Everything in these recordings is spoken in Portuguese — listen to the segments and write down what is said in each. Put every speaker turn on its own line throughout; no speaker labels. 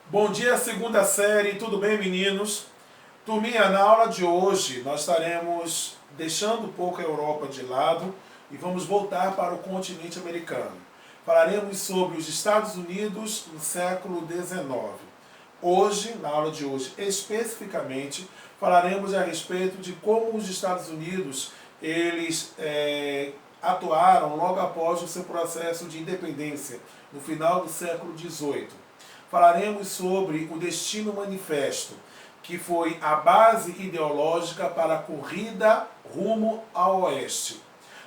Bom dia, segunda série, tudo bem, meninos? Turminha, na aula de hoje nós estaremos deixando um pouco a Europa de lado e vamos voltar para o continente americano. Falaremos sobre os Estados Unidos no século XIX. Hoje, na aula de hoje especificamente, falaremos a respeito de como os Estados Unidos eles atuaram logo após o seu processo de independência, no final do século XVIII. Falaremos sobre o Destino Manifesto, que foi a base ideológica para a corrida rumo ao Oeste.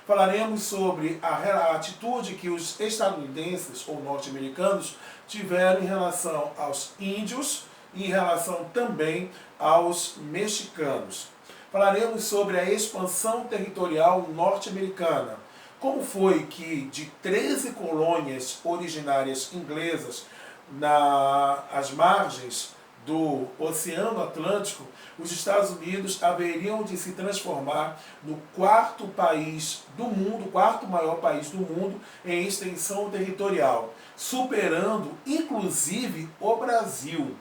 Falaremos sobre a atitude que os estadunidenses ou norte-americanos tiveram em relação aos índios e em relação também aos mexicanos. Falaremos sobre a expansão territorial norte-americana. Como foi que de 13 colônias originárias inglesas nas margens do Oceano Atlântico, os Estados Unidos haveriam de se transformar no quarto país do mundo, quarto maior país do mundo em extensão territorial, superando inclusive o Brasil,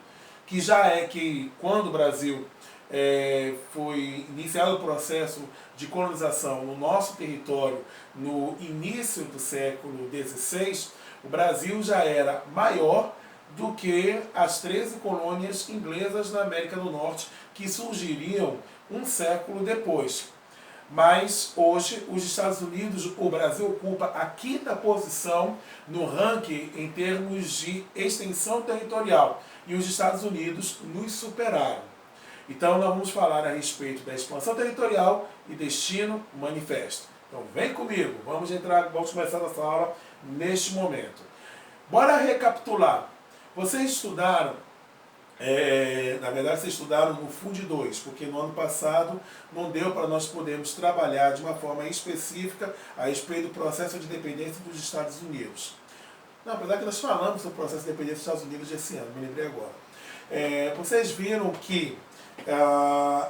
que já é que quando o Brasil foi iniciado o processo de colonização no nosso território no início do século XVI, o Brasil já era maior do que as 13 colônias inglesas na América do Norte, que surgiriam um século depois. Mas hoje os Estados Unidos, o Brasil ocupa a quinta posição no ranking em termos de extensão territorial e os Estados Unidos nos superaram. Então nós vamos falar a respeito da expansão territorial e destino manifesto. Então vem comigo, vamos começar nossa aula neste momento. Bora recapitular. Vocês estudaram, na verdade vocês estudaram no FUND 2, porque no ano passado não deu para nós podermos trabalhar de uma forma específica a respeito do processo de independência dos Estados Unidos. Não, apesar que nós falamos sobre o processo de independência dos Estados Unidos esse ano, me lembrei agora. Vocês viram que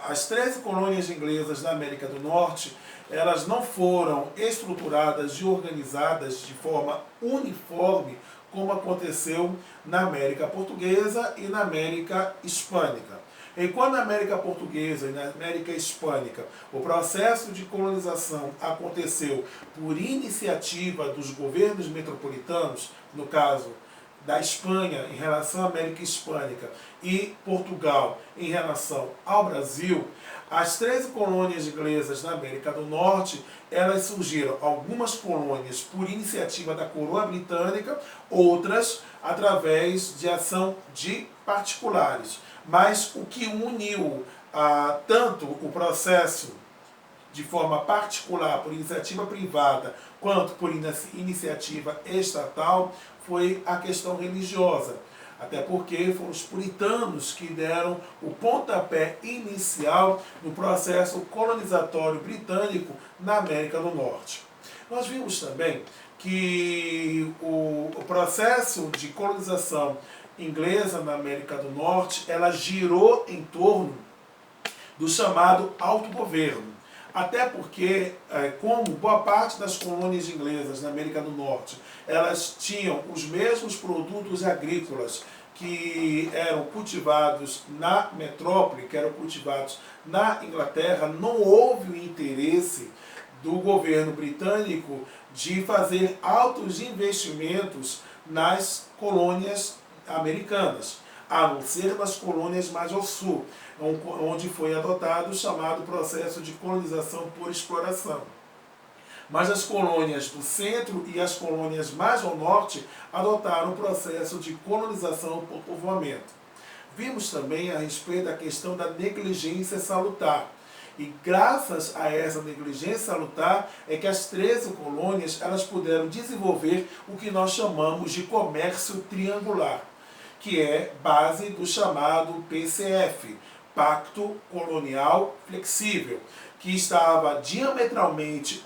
as 13 colônias inglesas na América do Norte, elas não foram estruturadas e organizadas de forma uniforme, como aconteceu na América Portuguesa e na América Hispânica. Enquanto na América Portuguesa e na América Hispânica o processo de colonização aconteceu por iniciativa dos governos metropolitanos, no caso da Espanha em relação à América Hispânica e Portugal em relação ao Brasil, as 13 colônias inglesas na América do Norte, elas surgiram, algumas colônias por iniciativa da coroa britânica, outras através de ação de particulares. Mas o que uniu tanto o processo de forma particular, por iniciativa privada, quanto por iniciativa estatal, foi a questão religiosa. Até porque foram os puritanos que deram o pontapé inicial no processo colonizatório britânico na América do Norte. Nós vimos também que o processo de colonização inglesa na América do Norte, ela girou em torno do chamado autogoverno. Até porque, como boa parte das colônias inglesas na América do Norte, elas tinham os mesmos produtos agrícolas que eram cultivados na metrópole, que eram cultivados na Inglaterra, não houve o interesse do governo britânico de fazer altos investimentos nas colônias americanas, a não ser nas colônias mais ao sul, onde foi adotado o chamado processo de colonização por exploração. Mas as colônias do centro e as colônias mais ao norte adotaram o processo de colonização por povoamento. Vimos também a respeito da questão da negligência salutar. E graças a essa negligência salutar é que as 13 colônias elas puderam desenvolver o que nós chamamos de comércio triangular, que é base do chamado PCF, Pacto Colonial Flexível, que estava diametralmente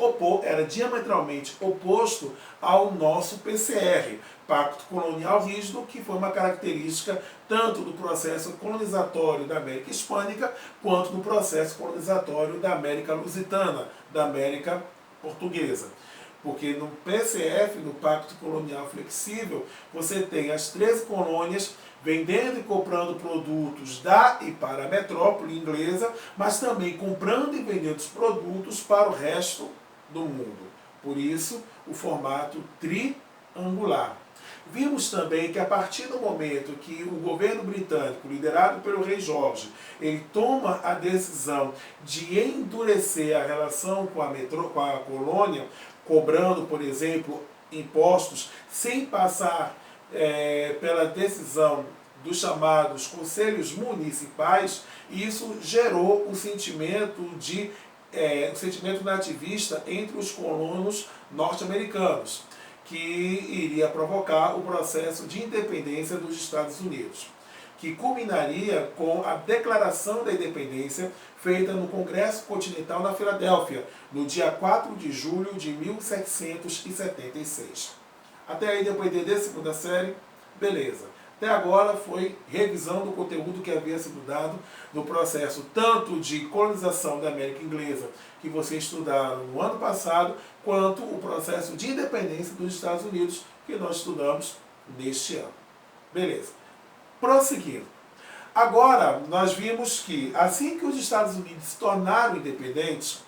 oposto ao nosso PCR, Pacto Colonial Rígido, que foi uma característica tanto do processo colonizatório da América Hispânica, quanto do processo colonizatório da América Lusitana, da América Portuguesa. Porque no PCF, no Pacto Colonial Flexível, você tem as 13 colônias vendendo e comprando produtos da e para a metrópole inglesa, mas também comprando e vendendo os produtos para o resto do mundo. Por isso, o formato triangular. Vimos também que a partir do momento que o governo britânico, liderado pelo rei Jorge, ele toma a decisão de endurecer a relação com a colônia, cobrando, por exemplo, impostos sem passar pela decisão dos chamados conselhos municipais, isso gerou um sentimento nativista entre os colonos norte-americanos, que iria provocar o processo de independência dos Estados Unidos, que culminaria com a declaração da independência feita no Congresso Continental na Filadélfia, no dia 4 de julho de 1776. Até aí deu para entender a segunda série? Beleza. Até agora foi revisão do conteúdo que havia sido dado no processo tanto de colonização da América Inglesa, que vocês estudaram no ano passado, quanto o processo de independência dos Estados Unidos, que nós estudamos neste ano. Beleza. Prosseguindo. Agora, nós vimos que assim que os Estados Unidos se tornaram independentes,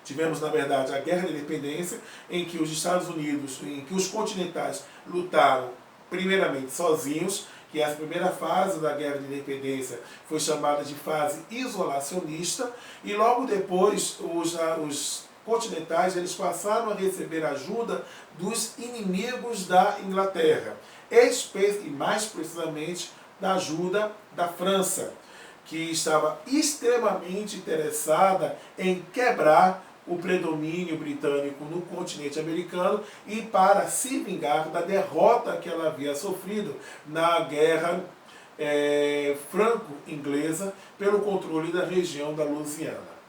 tivemos, na verdade, a Guerra da Independência, em que os Estados Unidos, em que os continentais lutaram primeiramente sozinhos, que essa primeira fase da Guerra de Independência foi chamada de fase isolacionista, e logo depois os continentais eles passaram a receber ajuda dos inimigos da Inglaterra, e mais precisamente da ajuda da França, que estava extremamente interessada em quebrar o predomínio britânico no continente americano e para se vingar da derrota que ela havia sofrido na guerra franco-inglesa pelo controle da região da Louisiana.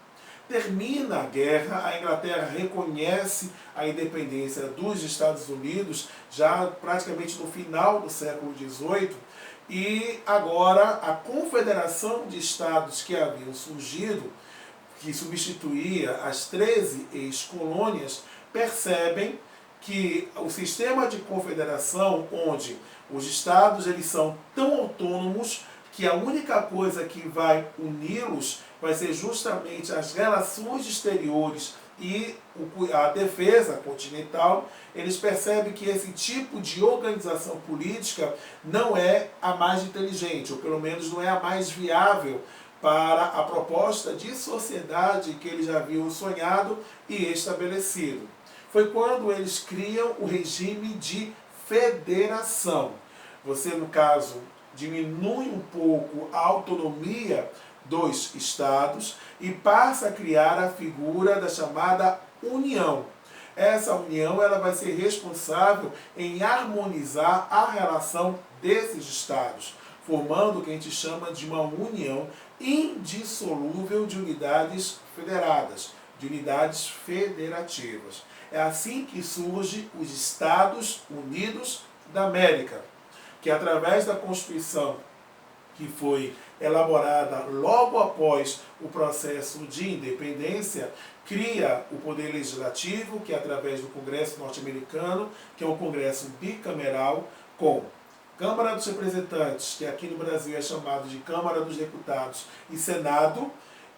Termina a guerra, a Inglaterra reconhece a independência dos Estados Unidos já praticamente no final do século XVIII, e agora a confederação de estados que haviam surgido, que substituía as 13 ex-colônias, percebem que o sistema de confederação, onde os estados eles são tão autônomos que a única coisa que vai uni-los vai ser justamente as relações exteriores e a defesa continental, eles percebem que esse tipo de organização política não é a mais inteligente, ou pelo menos não é a mais viável para a proposta de sociedade que eles já haviam sonhado e estabelecido. Foi quando eles criam o regime de federação. Você, no caso, diminui um pouco a autonomia dos estados e passa a criar a figura da chamada União. Essa união ela vai ser responsável em harmonizar a relação desses estados, formando o que a gente chama de uma união indissolúvel de unidades federadas, de unidades federativas. É assim que surgem os Estados Unidos da América, que através da Constituição que foi elaborada logo após o processo de independência, cria o poder legislativo, que é através do Congresso norte-americano, que é um congresso bicameral, com Câmara dos Representantes, que aqui no Brasil é chamado de Câmara dos Deputados, e Senado,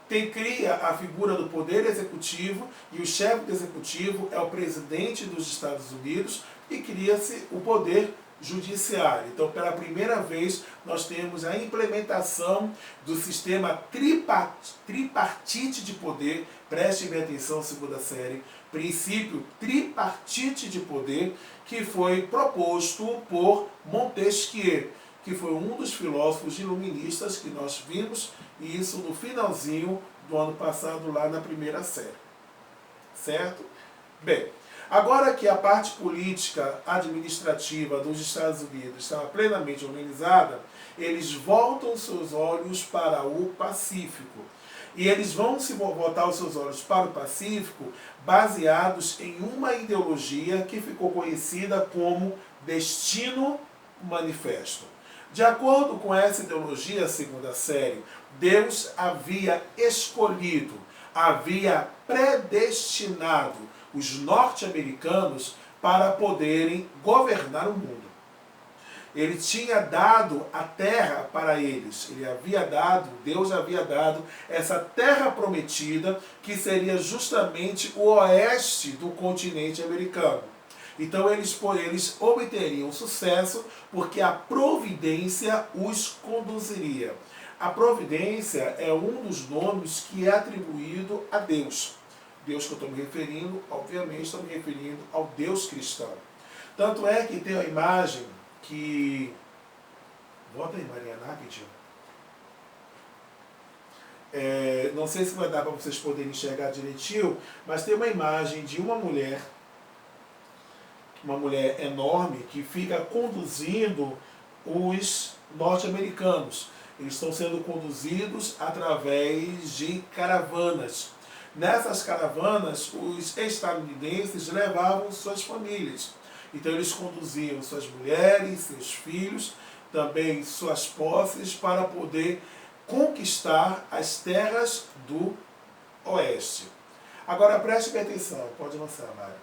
cria a figura do Poder Executivo, e o chefe do Executivo é o presidente dos Estados Unidos, e cria-se o Poder Judiciário. Então, pela primeira vez, nós temos a implementação do sistema tripartite de poder. Preste bem atenção, segunda série. Princípio tripartite de poder, que foi proposto por Montesquieu, que foi um dos filósofos iluministas que nós vimos, e isso no finalzinho do ano passado, lá na primeira série. Certo? Bem, agora que a parte política administrativa dos Estados Unidos estava plenamente organizada, eles voltam seus olhos para o Pacífico. E eles vão voltar os seus olhos para o Pacífico baseados em uma ideologia que ficou conhecida como Destino Manifesto. De acordo com essa ideologia, segunda série, Deus havia escolhido, havia predestinado os norte-americanos para poderem governar o mundo. Ele tinha dado a terra para eles. Deus havia dado essa terra prometida, que seria justamente o oeste do continente americano. Então eles obteriam sucesso porque a providência os conduziria. A providência é um dos nomes que é atribuído a Deus. Deus que eu estou me referindo, obviamente estou me referindo ao Deus cristão. Tanto é que tem a imagem que... Volta aí, Mariana, rapidinho. Não sei se vai dar para vocês poderem enxergar direitinho, mas tem uma imagem de uma mulher enorme, que fica conduzindo os norte-americanos. Eles estão sendo conduzidos através de caravanas. Nessas caravanas, os estadunidenses levavam suas famílias. Então eles conduziam suas mulheres, seus filhos, também suas posses, para poder conquistar as terras do oeste. Agora preste bem atenção, pode lançar, Mário.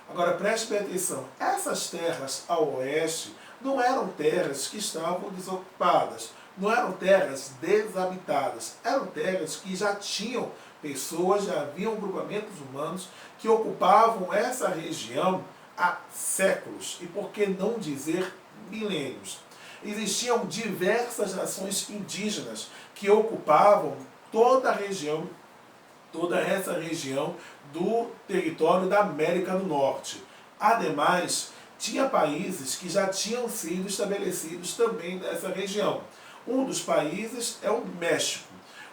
Agora preste bem atenção, essas terras ao oeste não eram terras que estavam desocupadas, não eram terras desabitadas, eram terras que já tinham pessoas, já haviam grupamentos humanos que ocupavam essa região há séculos, e por que não dizer milênios. Existiam diversas nações indígenas que ocupavam toda essa região do território da América do Norte. Ademais, tinha países que já tinham sido estabelecidos também nessa região. Um dos países é o México.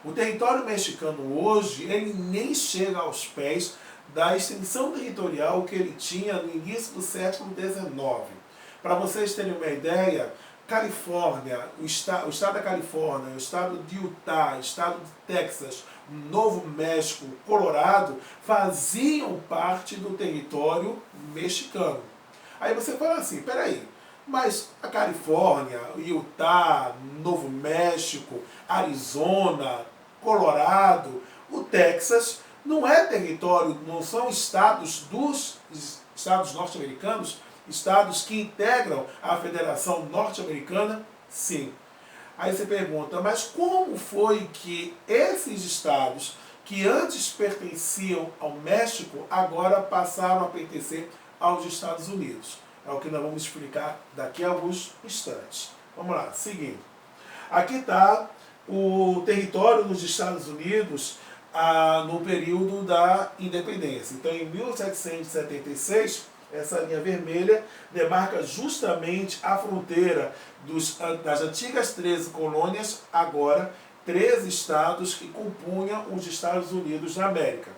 O território mexicano hoje, ele nem chega aos pés da extensão territorial que ele tinha no início do século XIX. Para vocês terem uma ideia, Califórnia, o estado da Califórnia, o estado de Utah, o estado de Texas, Novo México, Colorado, faziam parte do território mexicano. Aí você fala assim, peraí, mas a Califórnia, Utah, Novo México, Arizona, Colorado, o Texas, não é território, não são estados dos estados norte-americanos, estados que integram a Federação Norte-Americana? Sim. Aí você pergunta, mas como foi que esses estados, que antes pertenciam ao México, agora passaram a pertencer aos Estados Unidos? É o que nós vamos explicar daqui a alguns instantes. Vamos lá, seguindo. Aqui está o território dos Estados Unidos no período da independência. Então, em 1776, essa linha vermelha demarca justamente a fronteira das antigas 13 colônias, agora 13 estados que compunham os Estados Unidos da América.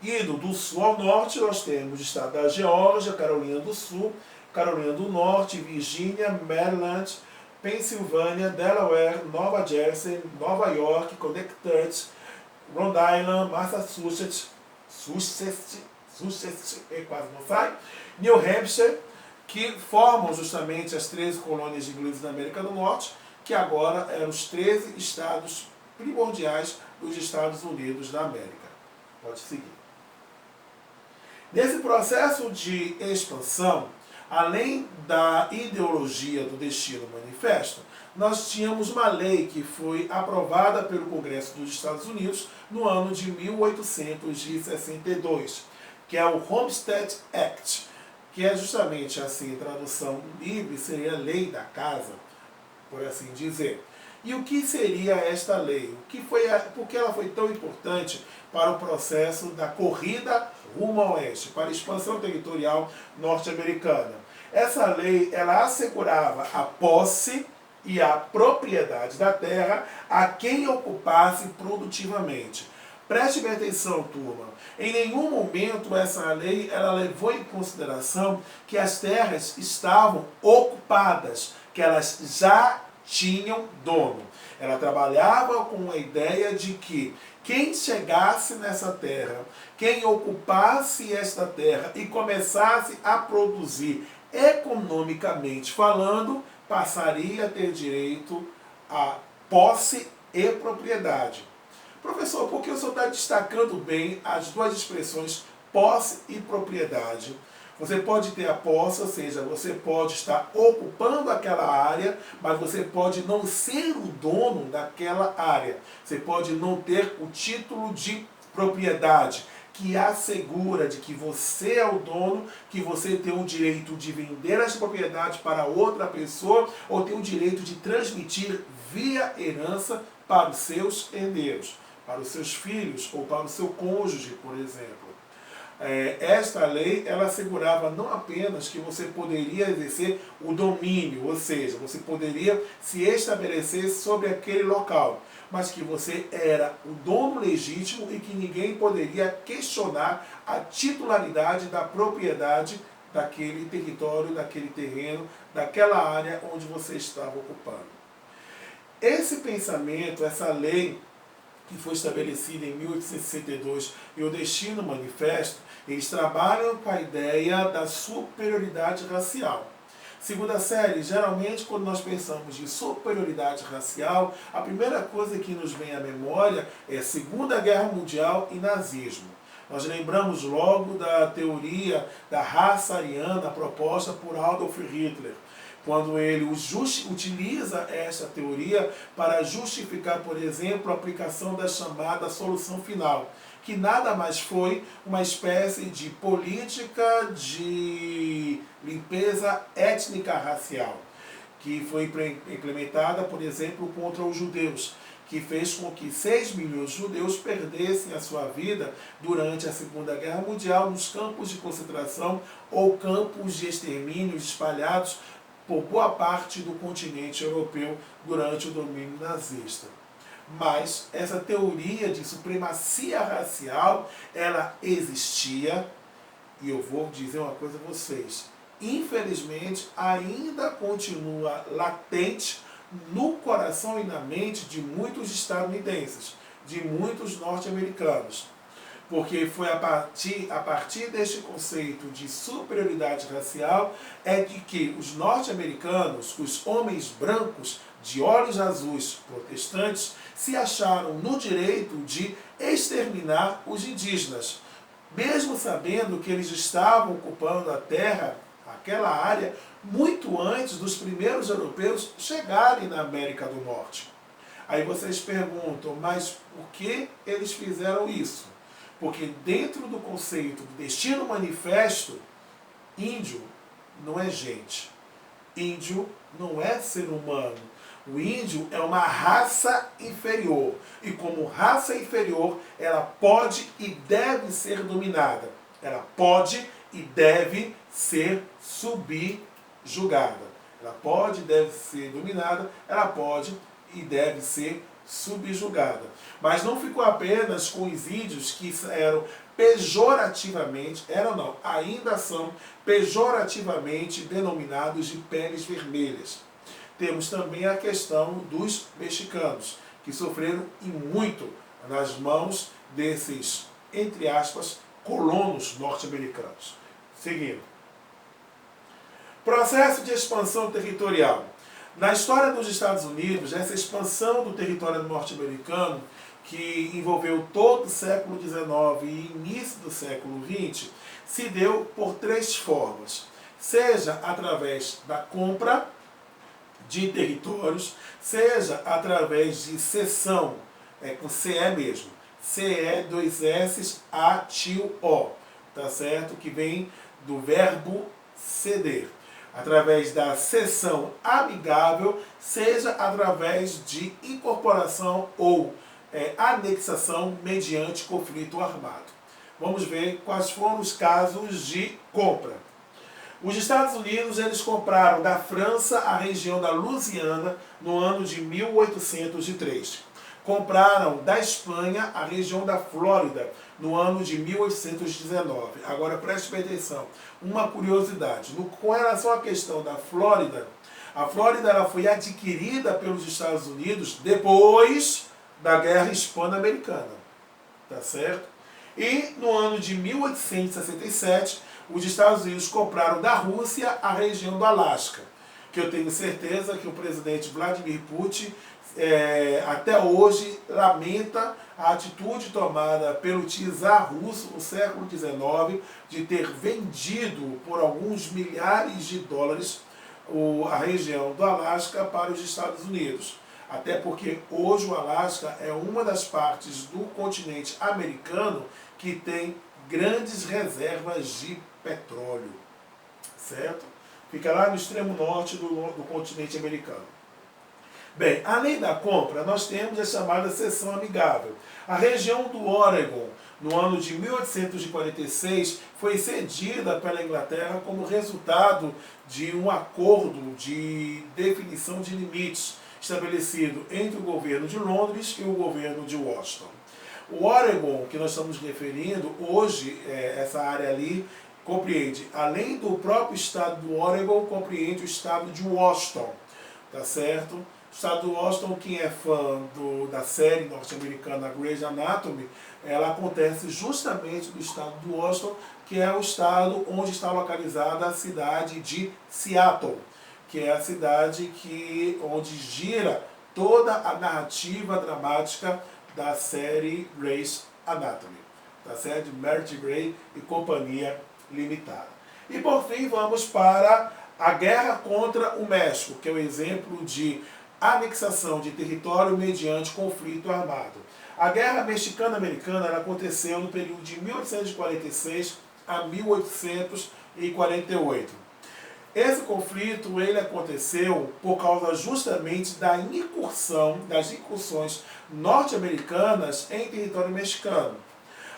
Indo do sul ao norte, nós temos o estado da Geórgia, Carolina do Sul, Carolina do Norte, Virgínia, Maryland, Pensilvânia, Delaware, Nova Jersey, Nova York, Connecticut, Rhode Island, Massachusetts, quase não sai, New Hampshire, que formam justamente as 13 colônias inglesas da América do Norte, que agora eram os 13 estados primordiais dos Estados Unidos da América. Pode seguir. Nesse processo de expansão, além da ideologia do Destino Manifesto, nós tínhamos uma lei que foi aprovada pelo Congresso dos Estados Unidos no ano de 1862, que é o Homestead Act, que é justamente assim, tradução livre, seria a lei da casa, por assim dizer. E o que seria esta lei? Por que ela foi tão importante para o processo da corrida rumo ao oeste, para a expansão territorial norte-americana? Essa lei, ela assegurava a posse e a propriedade da terra a quem ocupasse produtivamente. Preste bem atenção, turma. Em nenhum momento essa lei ela levou em consideração que as terras estavam ocupadas, que elas já tinham dono. Ela trabalhava com a ideia de que quem chegasse nessa terra, quem ocupasse esta terra e começasse a produzir economicamente falando, passaria a ter direito a posse e propriedade. Professor, por que o senhor está destacando bem as duas expressões posse e propriedade? Você pode ter a posse, ou seja, você pode estar ocupando aquela área, mas você pode não ser o dono daquela área. Você pode não ter o título de propriedade, que assegura de que você é o dono, que você tem o direito de vender essa propriedade para outra pessoa, ou tem o direito de transmitir via herança para os seus herdeiros, para os seus filhos ou para o seu cônjuge, por exemplo. Esta lei, ela assegurava não apenas que você poderia exercer o domínio, ou seja, você poderia se estabelecer sobre aquele local, mas que você era o dono legítimo e que ninguém poderia questionar a titularidade da propriedade daquele território, daquele terreno, daquela área onde você estava ocupando. Esse pensamento, essa lei que foi estabelecida em 1862 e o Destino Manifesto, eles trabalham com a ideia da superioridade racial. Segunda série, geralmente quando nós pensamos de superioridade racial, a primeira coisa que nos vem à memória é Segunda Guerra Mundial e nazismo. Nós lembramos logo da teoria da raça ariana proposta por Adolf Hitler, quando ele utiliza esta teoria para justificar, por exemplo, a aplicação da chamada solução final, que nada mais foi uma espécie de política de limpeza étnica racial, que foi implementada, por exemplo, contra os judeus, que fez com que 6 milhões de judeus perdessem a sua vida durante a Segunda Guerra Mundial nos campos de concentração ou campos de extermínio espalhados por boa parte do continente europeu durante o domínio nazista. Mas essa teoria de supremacia racial, ela existia, e eu vou dizer uma coisa a vocês, infelizmente ainda continua latente no coração e na mente de muitos estadunidenses, de muitos norte-americanos. Porque foi a partir deste conceito de superioridade racial é de que os norte-americanos, os homens brancos de olhos azuis protestantes, se acharam no direito de exterminar os indígenas, mesmo sabendo que eles estavam ocupando a terra, aquela área, muito antes dos primeiros europeus chegarem na América do Norte. Aí vocês perguntam, mas por que eles fizeram isso? Porque dentro do conceito do Destino Manifesto, índio não é gente. Índio não é ser humano. O índio é uma raça inferior. E como raça inferior, ela pode e deve ser dominada. Ela pode e deve ser subjugada. Ela pode e deve ser dominada, ela pode e deve ser subjugada. Mas não ficou apenas com os índios que eram pejorativamente, ainda são pejorativamente denominados de peles vermelhas. Temos também a questão dos mexicanos, que sofreram e muito nas mãos desses, entre aspas, colonos norte-americanos. Seguindo. Processo de expansão territorial. Na história dos Estados Unidos, essa expansão do território norte-americano, que envolveu todo o século XIX e início do século XX, se deu por 3 formas. Seja através da compra de territórios, seja através de cessão, com CE mesmo, CE, 2 S, A, tio, O, tá certo? Que vem do verbo ceder. Através da cessão amigável, seja através de incorporação ou anexação mediante conflito armado. Vamos ver quais foram os casos de compra. Os Estados Unidos, eles compraram da França a região da Louisiana no ano de 1803. Compraram da Espanha a região da Flórida no ano de 1819. Agora preste bem atenção, uma curiosidade. Com relação à questão da Flórida, a Flórida ela foi adquirida pelos Estados Unidos depois da Guerra Hispano-Americana. Tá certo? E no ano de 1867, os Estados Unidos compraram da Rússia a região do Alasca. que eu tenho certeza que o presidente Vladimir Putin até hoje lamenta a atitude tomada pelo czar russo no século XIX de ter vendido por alguns milhares de dólares a região do Alasca para os Estados Unidos. Até porque hoje o Alasca é uma das partes do continente americano que tem grandes reservas de petróleo, certo? Fica lá no extremo norte do continente americano. Bem, além da compra, nós temos a chamada cessão amigável. A região do Oregon, no ano de 1846, foi cedida pela Inglaterra como resultado de um acordo de definição de limites estabelecido entre o governo de Londres e o governo de Washington. O Oregon, que nós estamos referindo, hoje, essa área ali, compreende, além do próprio estado do Oregon, compreende o estado de Washington, tá certo? O estado do Washington, quem é fã da série norte-americana Grey's Anatomy, ela acontece justamente no estado do Washington, que é o estado onde está localizada a cidade de Seattle, que é a cidade onde gira toda a narrativa dramática da série Grey's Anatomy, da série de Meredith Grey e Companhia Limitada. E por fim vamos para a guerra contra o México, que é o exemplo de anexação de território mediante conflito armado. A guerra mexicana-americana aconteceu no período de 1846 a 1848. Esse conflito ele aconteceu por causa justamente das incursões norte-americanas em território mexicano.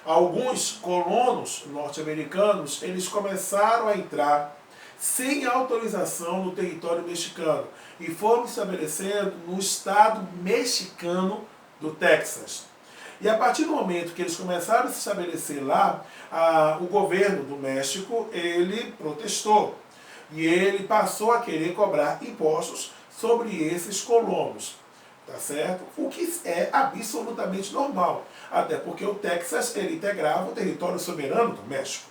Alguns colonos norte-americanos eles começaram a entrar sem autorização no território mexicano e foram estabelecendo no estado mexicano do Texas. E a partir do momento que eles começaram a se estabelecer lá, o governo do México ele protestou. E ele passou a querer cobrar impostos sobre esses colonos, tá certo? O que é absolutamente normal, até porque o Texas ele integrava o território soberano do México.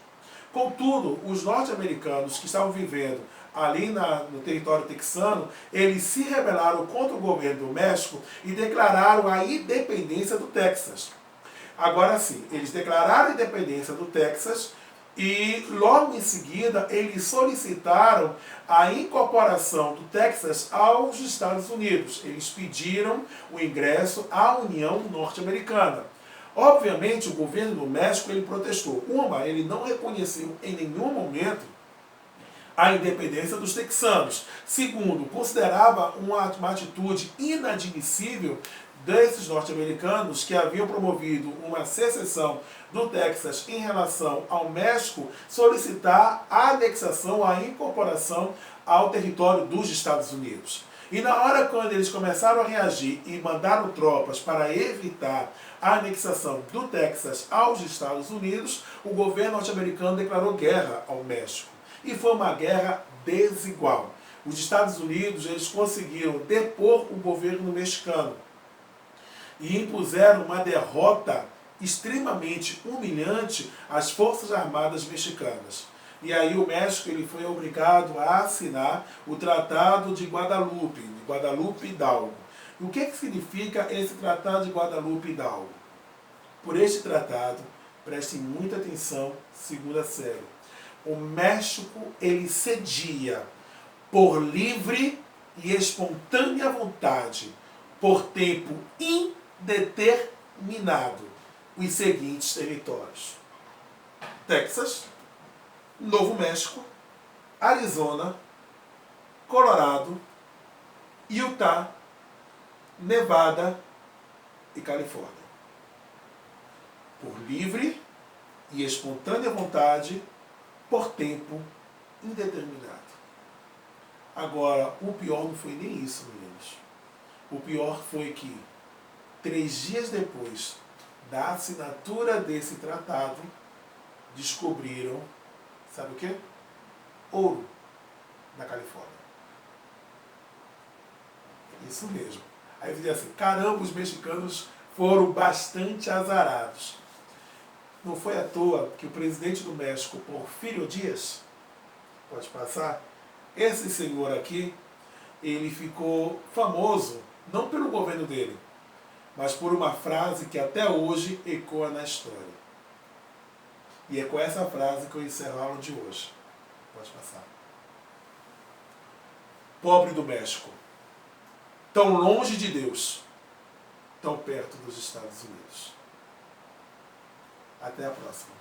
Contudo, os norte-americanos que estavam vivendo ali no território texano, eles se rebelaram contra o governo do México e declararam a independência do Texas. Agora sim, eles declararam a independência do Texas, e logo em seguida eles solicitaram a incorporação do Texas aos Estados Unidos. Eles pediram o ingresso à União Norte-Americana. Obviamente o governo do México ele protestou. Ele não reconheceu em nenhum momento a independência dos texanos. Segundo, considerava uma atitude inadmissível desses norte-americanos que haviam promovido uma secessão do Texas em relação ao México, solicitar a anexação, a incorporação ao território dos Estados Unidos. E na hora quando eles começaram a reagir e mandaram tropas para evitar a anexação do Texas aos Estados Unidos, o governo norte-americano declarou guerra ao México. E foi uma guerra desigual. Os Estados Unidos eles conseguiram depor o governo mexicano e impuseram uma derrota extremamente humilhante às Forças Armadas mexicanas. E aí o México ele foi obrigado a assinar o Tratado de Guadalupe Hidalgo. E o que significa esse Tratado de Guadalupe Hidalgo? Por este tratado, prestem muita atenção, segunda série, o México ele cedia por livre e espontânea vontade, por tempo indeterminado, os seguintes territórios: Texas, Novo México, Arizona, Colorado, Utah, Nevada e Califórnia. Por livre e espontânea vontade, por tempo indeterminado. Agora, o pior não foi nem isso, meninos. O pior foi que 3 dias depois da assinatura desse tratado, descobriram, sabe o quê? Ouro na Califórnia. Isso mesmo. Aí eu dizia assim, caramba, os mexicanos foram bastante azarados. Não foi à toa que o presidente do México, Porfirio Díaz, pode passar, esse senhor aqui, ele ficou famoso, não pelo governo dele, mas por uma frase que até hoje ecoa na história. E é com essa frase que eu encerro a aula de hoje. Pode passar. Pobre do México, tão longe de Deus, tão perto dos Estados Unidos. Até a próxima.